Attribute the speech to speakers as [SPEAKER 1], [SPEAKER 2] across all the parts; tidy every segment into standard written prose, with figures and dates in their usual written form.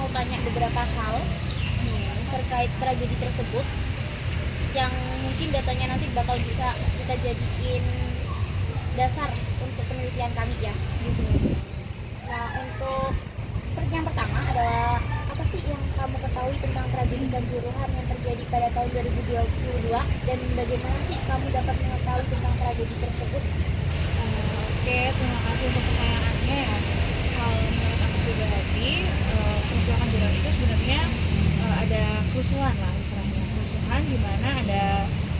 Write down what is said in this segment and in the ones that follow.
[SPEAKER 1] mau tanya beberapa hal terkait tragedi tersebut yang mungkin datanya nanti bakal bisa kita jadiin dasar untuk penelitian kami ya. Nah, untuk yang pertama adalah apa sih yang kamu ketahui tentang tragedi Kanjuruhan yang terjadi pada tahun 2022 dan bagaimana sih kamu dapat mengetahui tentang tragedi tersebut?
[SPEAKER 2] Oke, terima kasih untuk pertanyaannya ya. Kalau menurut aku pribadi, peristiwa Kanjuruhan itu sebenarnya ada kerusuhan lah istilahnya. Kerusuhan di mana ada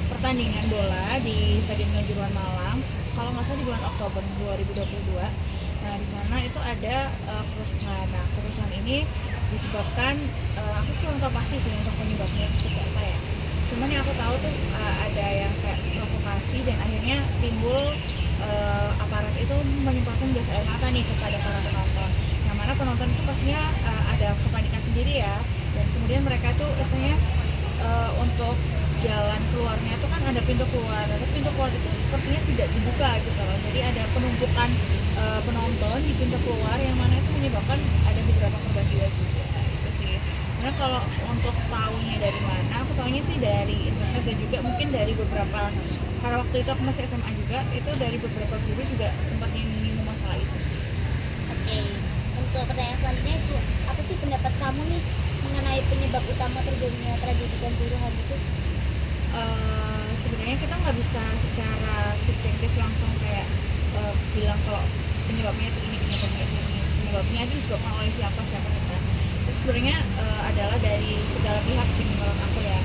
[SPEAKER 2] pertandingan bola di Stadion Kanjuruhan Malang. Kalau nggak salah di bulan Oktober 2022. Nah, di sana itu ada kerusuhan. Nah, kerusuhan ini disebabkan aku kurang tahu pasti sih untuk penyebabnya seperti apa ya. Cuman yang aku tahu tuh ada yang kayak provokasi dan akhirnya timbul aparat itu menyemprotkan gas air mata nih kepada para penonton. Yang mana penonton itu pastinya ada kepanikan sendiri ya. Dan kemudian mereka tuh istilahnya untuk jalan keluarnya itu kan ada pintu keluar, tapi pintu keluar itu sepertinya tidak dibuka gitu loh. Jadi ada penumpukan penonton di pintu keluar yang mana itu menyebabkan ada beberapa korban jiwa juga gitu sih. Karena kalau untuk tahunya dari mana, aku tahunya sih dari internet dan juga mungkin dari beberapa, karena waktu itu aku masih SMA juga, itu dari beberapa guru juga sempat nyinggung masalah itu sih.
[SPEAKER 1] Oke, untuk pertanyaan selanjutnya itu apa sih pendapat kamu nih mengenai penyebab utama terjadinya tragedi Kanjuruhan itu?
[SPEAKER 2] Sebenarnya kita nggak bisa secara subjektif langsung kayak bilang kalau penyebabnya itu ini, penyebabnya itu disebabkan oleh siapa kita. Itu sebenarnya adalah dari segala pihak sih menurut aku ya.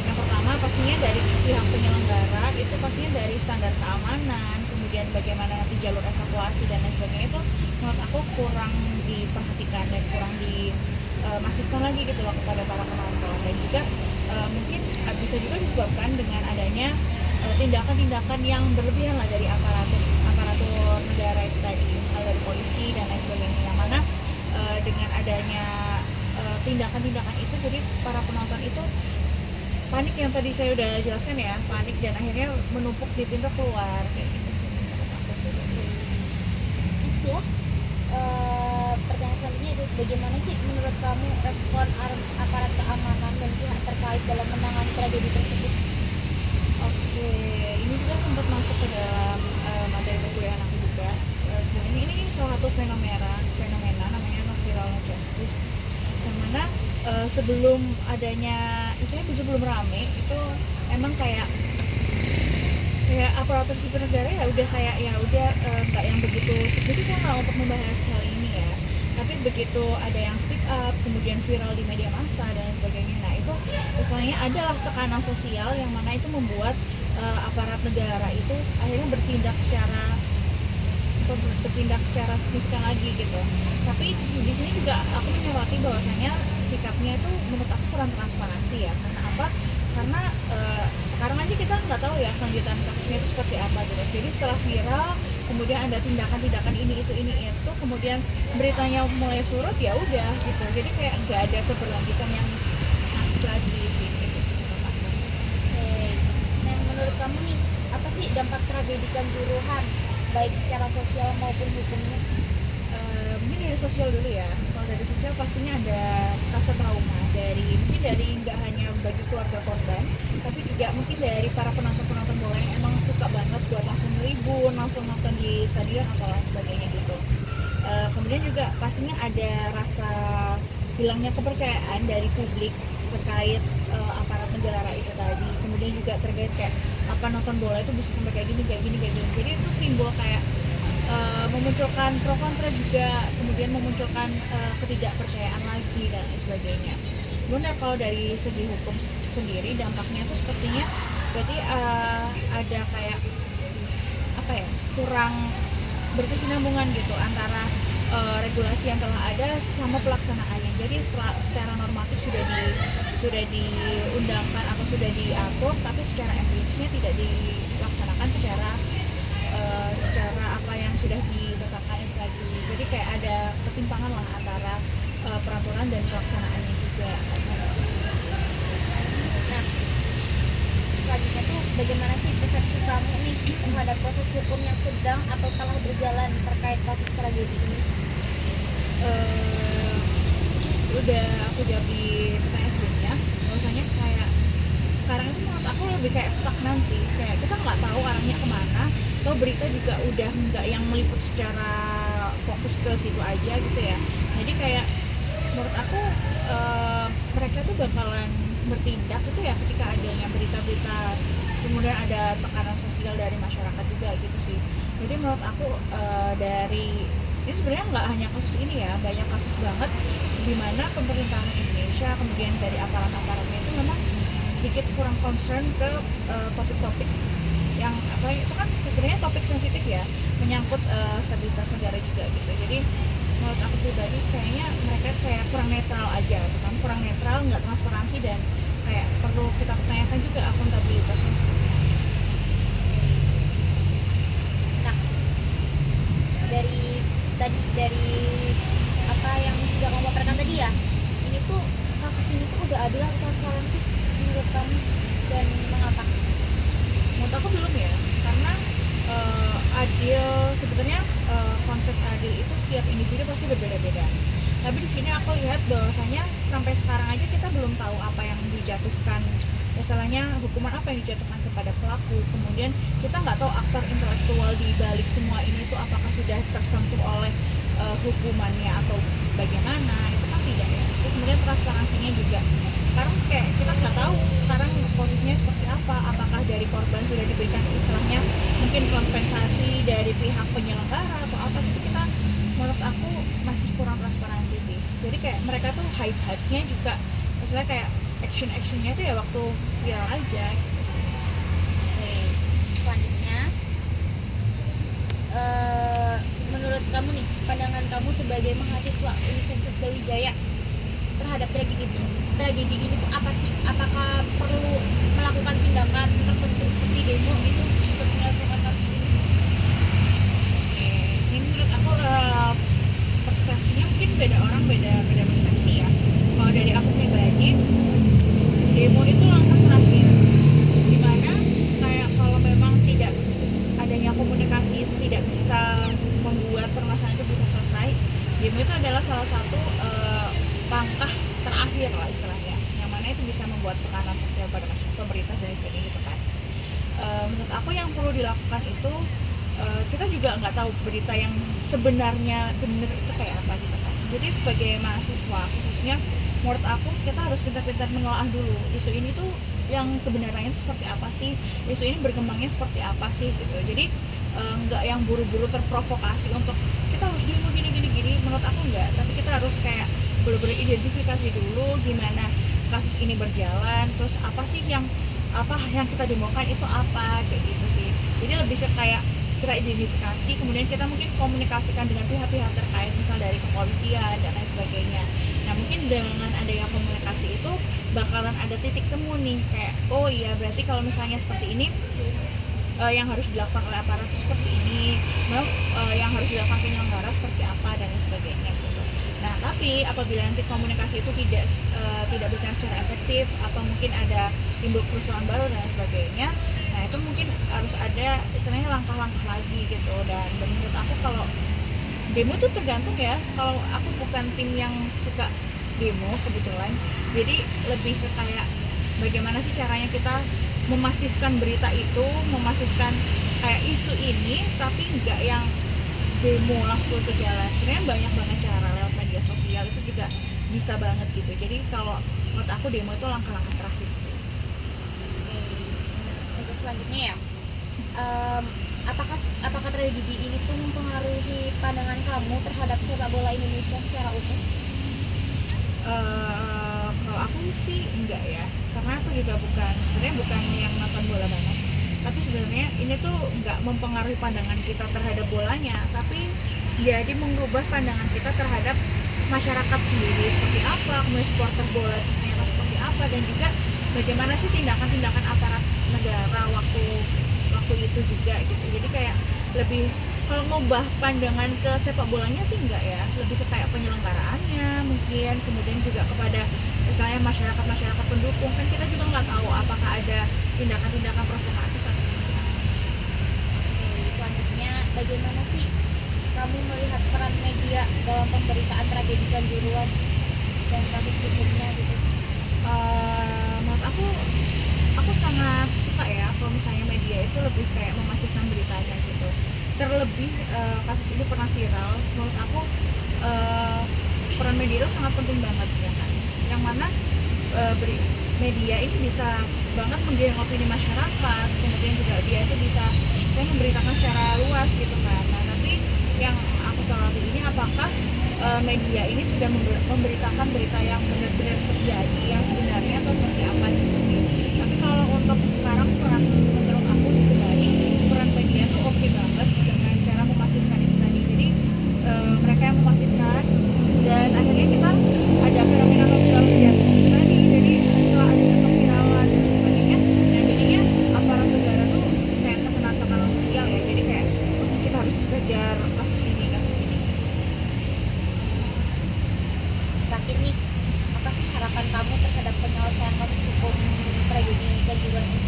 [SPEAKER 2] Yang pertama pastinya dari pihak penyelenggara, itu pastinya dari standar keamanan, kemudian bagaimana nanti jalur evakuasi dan lain sebagainya itu menurut aku kurang diperhatikan dan kurang masifkan lagi gitu loh kepada para penonton. Dan juga mungkin bisa juga disebabkan dengan adanya tindakan-tindakan yang berlebihan lah dari aparatur negara itu tadi, misalnya dari polisi dan lain sebagainya, yang mana dengan adanya tindakan-tindakan itu jadi para penonton itu panik, yang tadi saya udah jelaskan ya, panik dan akhirnya menumpuk di pintu keluar kayak gitu sih menurut aku.
[SPEAKER 1] Next ya. Pertanyaan selanjutnya itu bagaimana sih menurut kamu respon aparat keamanan dan pihak terkait dalam menangani tragedi tersebut?
[SPEAKER 2] Oke, ini juga sempat masuk ke dalam materi perkuliahan aku juga. Sebenarnya ini salah satu fenomena namanya no viral no justice, yang mana sebelum adanya, misalnya sebelum rame itu emang kayak aparatur sipil negara ya udah kayak ya udah nggak yang begitu signifikan lah untuk membahas hal ini ya. Tapi begitu ada yang speak up, kemudian viral di media massa dan lain sebagainya, nah itu istilahnya adalah tekanan sosial yang mana itu membuat aparat negara itu akhirnya bertindak secara signifikan lagi gitu. Tapi di sini juga aku menyoroti bahwasanya sikapnya itu menurut aku kurang transparansi ya. Karena apa? Karena sekarang aja kita nggak tahu ya kelanjutan kasusnya itu seperti apa gitu. Jadi setelah viral, kemudian ada tindakan-tindakan ini itu, kemudian beritanya mulai surut, ya udah gitu. Jadi kayak nggak ada keberlanjutan yang masif lagi sih gitu sih menurut aku.
[SPEAKER 1] Oke. Nah, menurut kamu nih apa sih dampak tragedi Kanjuruhan baik secara sosial maupun hukumnya?
[SPEAKER 2] Mungkin dari sosial dulu ya. Kalau dari sosial pastinya ada rasa trauma mungkin dari nggak hanya bagi keluarga korban, tapi juga mungkin dari para penonton bola yang emang suka banget buat langsung tribun, langsung nonton di stadion atau lain sebagainya gitu. Kemudian juga pastinya ada rasa hilangnya kepercayaan dari publik terkait aparat negara itu tadi. Kemudian juga terkait kayak apa nonton bola itu bisa sampai kayak gini. Jadi itu timbul kayak memunculkan pro kontra juga, kemudian memunculkan ketidakpercayaan lagi dan lain sebagainya. Kemudian kalau dari segi hukum sendiri dampaknya itu sepertinya berarti ada kayak apa ya, kurang berkesinambungan gitu antara regulasi yang telah ada sama pelaksanaannya. Jadi secara normatif sudah diundangkan atau sudah diatur, tapi secara empirisnya tidak dilaksanakan secara apa yang sudah ditetapkan itu tadi sih. Jadi kayak ada ketimpangan lah antara peraturan dan pelaksanaannya juga.
[SPEAKER 1] Nah, selanjutnya tuh bagaimana sih persepsi kamu nih terhadap proses hukum yang sedang atau telah berjalan terkait kasus tragedi ini?
[SPEAKER 2] udah aku jawab di pertanyaan sebelumnya, bahwasanya kayak sekarang itu menurut aku lebih kayak stagnan sih, kayak kita nggak tahu arahnya kemana, atau berita juga udah nggak yang meliput secara fokus ke situ aja gitu ya. Jadi kayak menurut aku mereka tuh bakalan bertindak itu ya ketika adanya berita-berita, kemudian ada tekanan sosial dari masyarakat juga gitu sih. Jadi menurut aku dari ini sebenarnya nggak hanya kasus ini ya, banyak kasus banget di mana pemerintahan Indonesia kemudian dari aparat-aparatnya itu memang sedikit kurang concern ke topik-topik yang apa itu kan sebenarnya topik sensitif ya, menyangkut stabilitas negara juga gitu. Jadi menurut aku pribadi kayaknya mereka kayak kurang netral aja, kan kurang netral, nggak transparansi, dan kayak perlu kita pertanyakan juga akuntabilitasnya seperti apa.
[SPEAKER 1] Nah, dari apa yang sudah kamu paparkan tadi ya, ini tuh kasus ini tuh udah adil atau transparansi menurut kamu, dan mengapa?
[SPEAKER 2] Menurut aku belum ya, karena adil sebenarnya konsep adil itu setiap individu pasti berbeda-beda. Tapi di sini aku lihat bahwasanya sampai sekarang aja kita belum tahu apa yang dijatuhkan, misalnya hukuman apa yang dijatuhkan kepada pelaku. Kemudian kita nggak tahu aktor intelektual di balik semua ini itu apakah sudah tersentuh oleh hukumannya atau bagaimana, itu kan tidak ya. Terus kemudian transparansinya juga, sekarang kayak kita nggak tahu sekarang posisinya seperti apa, apakah dari korban sudah diberikan istilahnya mungkin kompensasi dari pihak penyelenggara atau apa, itu kita menurut aku masih kurang transparansi sih. Jadi kayak mereka tuh hype-nya juga misalnya kayak action-actionnya tuh ya waktu viral aja gitu sih.
[SPEAKER 1] Oke, selanjutnya menurut kamu nih, pandangan kamu sebagai mahasiswa Universitas Brawijaya terhadap tragedi ini tuh apa sih? Apakah perlu melakukan tindakan tertentu seperti demo gitu untuk menyelesaikan kasus ini?
[SPEAKER 2] Oke, ini menurut aku persepsinya mungkin beda orang beda persepsi ya. Kalau dari aku pribadi, demo itu langkah terakhir, dimana kayak kalau memang tidak adanya komunikasi itu tidak bisa membuat permasalahan itu bisa selesai, demo itu adalah salah satu langkah terakhir lah istilahnya, yang mana itu bisa membuat tekanan sosial pada masyarakat, pemerintah dan sebagainya gitu kan. Menurut aku yang perlu dilakukan itu kita juga nggak tahu berita yang sebenarnya benar itu kayak apa gitu kan. Jadi sebagai mahasiswa khususnya, menurut aku kita harus pintar-pintar menelaah dulu isu ini tuh yang kebenarannya seperti apa sih, isu ini berkembangnya seperti apa sih gitu. Jadi nggak yang buru-buru terprovokasi untuk kita harus demo gini, menurut aku nggak. Tapi kita harus kayak benar-benar identifikasi dulu gimana kasus ini berjalan, terus apa sih yang kita demokan itu apa, kayak gitu sih. Jadi lebih ke kayak kita identifikasi, kemudian kita mungkin komunikasikan dengan pihak-pihak terkait, misal dari kepolisian dan lain sebagainya. Nah mungkin dengan adanya komunikasi itu bakalan ada titik temu nih, kayak oh iya berarti kalau misalnya seperti ini yang harus dilakukan oleh aparat seperti ini, yang harus dilakukan penyelenggara seperti apa dan lain sebagainya gitu. Nah tapi apabila nanti komunikasi itu tidak berjalan secara efektif, atau mungkin ada timbul kerusuhan baru dan lain sebagainya, nah itu mungkin harus ada istilahnya langkah-langkah lagi gitu. Dan menurut aku kalau demo tuh tergantung ya, kalau aku bukan tim yang suka demo kebetulan, jadi lebih ke kayak bagaimana sih caranya kita memasifkan berita itu, memasifkan kayak isu ini, tapi nggak yang demo langsung ke jalan. Sebenarnya banyak banget cara lewat media sosial itu juga bisa banget gitu. Jadi kalau menurut aku demo itu langkah-langkah terakhir sih.
[SPEAKER 1] Oke, untuk selanjutnya ya, apakah tragedi ini tuh mempengaruhi pandangan kamu terhadap sepak bola Indonesia secara umum?
[SPEAKER 2] Kalau aku sih enggak ya, karena aku juga sebenarnya bukan yang nonton bola banget. Tapi sebenarnya ini tuh nggak mempengaruhi pandangan kita terhadap bolanya, tapi jadi mengubah pandangan kita terhadap masyarakat sendiri seperti apa, kemudian supporter bola ternyata seperti apa, dan juga bagaimana sih tindakan-tindakan aparat negara waktu itu juga gitu. Jadi kayak lebih, kalau ngubah pandangan ke sepak bolanya sih enggak ya, lebih ke kayak penyelenggaraannya mungkin, kemudian juga kepada misalnya masyarakat pendukung, kan kita juga nggak tahu apakah ada tindakan-tindakan provokatif atau seperti apa.
[SPEAKER 1] Oke, selanjutnya bagaimana sih kamu melihat peran media dalam pemberitaan tragedi Kanjuruhan? dan kasus hukumnya gitu?
[SPEAKER 2] Menurut aku sangat suka ya kalau misalnya media itu lebih kayak memasifkan beritanya gitu. Terlebih kasus ini pernah viral, menurut aku peran media itu sangat penting banget ya kan. Yang mana media ini bisa banget menggiring opini masyarakat, kemudian juga dia itu bisa kayak memberitakan secara luas gitu kan. Nah, tapi yang aku soroti ini apakah media ini sudah memberitakan berita yang benar-benar terjadi yang sebenarnya atau seperti apa gitu sih. Tapi kalau untuk sekarang peran menurut aku sih pribadi peran media tuh oke banget dengan cara memasifkan itu tadi. Jadi mereka yang memasifkan dan akhirnya kita ada fenomena sosial media itu tadi. Jadi setelah adanya keviralan dan sebagainya, nah jadinya aparat negara tuh kayak terkena tekanan sosial ya. Jadi kayak kita harus kejar kasus ini
[SPEAKER 1] Terakhir nih, apa sih harapan kamu terhadap penyelesaian kasus hukum tragedi Kanjuruhan ini?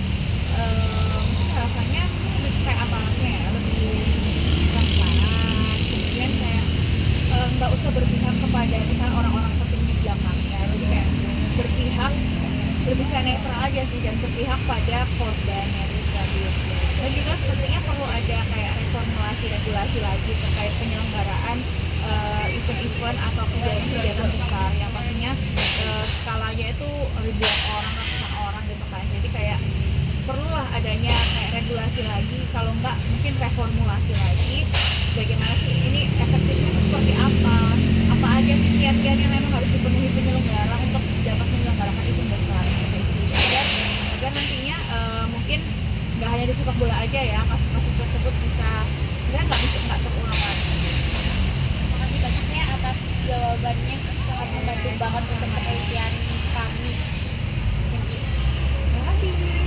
[SPEAKER 2] mungkin harapannya lebih kayak aparatnya ya, lebih transparan, kemudian kayak nggak usah berpihak kepada misalnya orang-orang penting di belakangnya, jadi kayak berpihak lebih kayak netral aja sih dan berpihak pada korbannya itu tadi. Dan juga sepertinya perlu ada kayak reformulasi regulasi lagi terkait penyelenggaraan event-event atau kegiatan-kegiatan besar yang pastinya skalanya itu ribuan orang, ratusan orang gitu kan. Jadi kayak perlulah adanya kayak regulasi lagi, kalau enggak mungkin reformulasi lagi bagaimana sih ini efektifnya itu seperti apa aja sih kiat-kiat yang memang harus dipenuhi penyelenggara untuk dapat menyelenggarakan event besar kayak gitu, agar nantinya mungkin nggak hanya di sepak bola aja ya, kasus-kasus tersebut bisa nggak terulang lagi.
[SPEAKER 1] Makasih banyak ya atas jawabannya, sangat membantu banget untuk penelitian kami. Thank you.
[SPEAKER 2] Terima kasih.